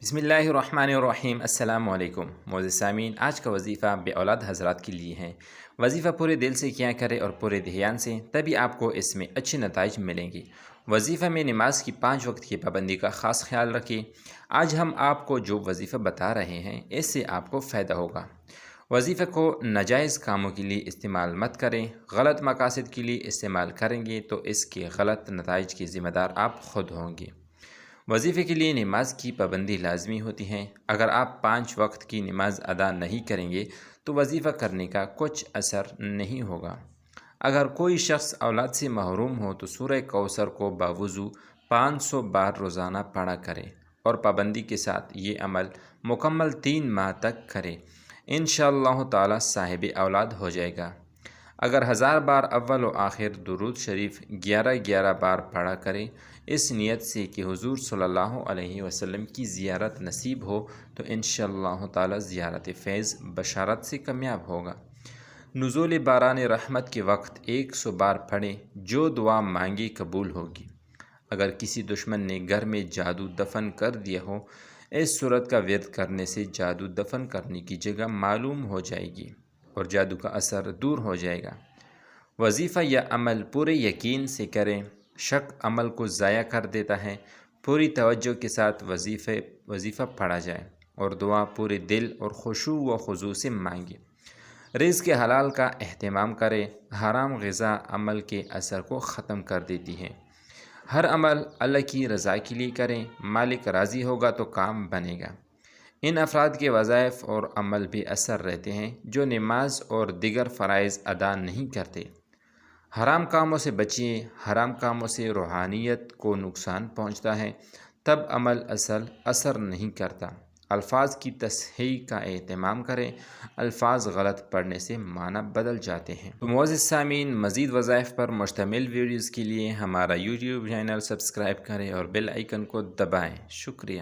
بسم اللہ الرحمن الرحیم۔ السلام علیکم معزز سامعین، آج کا وظیفہ بے اولاد حضرات کے لیے ہے۔ وظیفہ پورے دل سے کیا کرے اور پورے دھیان سے، تبھی آپ کو اس میں اچھے نتائج ملیں گے۔ وظیفہ میں نماز کی 5 وقت کی پابندی کا خاص خیال رکھیں۔ آج ہم آپ کو جو وظیفہ بتا رہے ہیں اس سے آپ کو فائدہ ہوگا۔ وظیفہ کو ناجائز کاموں کے لیے استعمال مت کریں۔ غلط مقاصد کے لیے استعمال کریں گے تو اس کے غلط نتائج کے ذمہ دار آپ خود ہوں گے۔ وظیفے کے لیے نماز کی پابندی لازمی ہوتی ہے۔ اگر آپ 5 وقت کی نماز ادا نہیں کریں گے تو وظیفہ کرنے کا کچھ اثر نہیں ہوگا۔ اگر کوئی شخص اولاد سے محروم ہو تو سورہ کوثر کو باوضو 500 بار روزانہ پڑھا کرے اور پابندی کے ساتھ یہ عمل مکمل 3 ماہ تک کرے۔ انشاءاللہ تعالی صاحب اولاد ہو جائے گا۔ اگر 1000 بار اول و آخر درود شریف 11 بار پڑھا کرے، اس نیت سے کہ حضور صلی اللہ علیہ وسلم کی زیارت نصیب ہو، تو انشاءاللہ تعالی زیارت فیض بشارت سے کامیاب ہوگا۔ نزول باران رحمت کے وقت 100 بار پڑھیں، جو دعا مانگی قبول ہوگی۔ اگر کسی دشمن نے گھر میں جادو دفن کر دیا ہو، اس صورت کا ورد کرنے سے جادو دفن کرنے کی جگہ معلوم ہو جائے گی اور جادو کا اثر دور ہو جائے گا۔ وظیفہ یا عمل پورے یقین سے کریں، شک عمل کو ضائع کر دیتا ہے۔ پوری توجہ کے ساتھ وظیفہ پڑھا جائے اور دعا پورے دل اور خشوع و خضوع سے مانگے۔ رزق حلال کا اہتمام کریں۔ حرام غذا عمل کے اثر کو ختم کر دیتی ہے۔ ہر عمل اللہ کی رضا کے لیے کریں، مالک راضی ہوگا تو کام بنے گا۔ ان افراد کے وظائف اور عمل بے اثر رہتے ہیں جو نماز اور دیگر فرائض ادا نہیں کرتے۔ حرام کاموں سے بچیں۔ حرام کاموں سے روحانیت کو نقصان پہنچتا ہے، تب عمل اثر نہیں کرتا۔ الفاظ کی تصحیح کا اہتمام کریں، الفاظ غلط پڑھنے سے معنی بدل جاتے ہیں۔ تو معزز سامعین، مزید وظائف پر مشتمل ویڈیوز کے لیے ہمارا یوٹیوب چینل سبسکرائب کریں اور بیل آئیکن کو دبائیں۔ شکریہ۔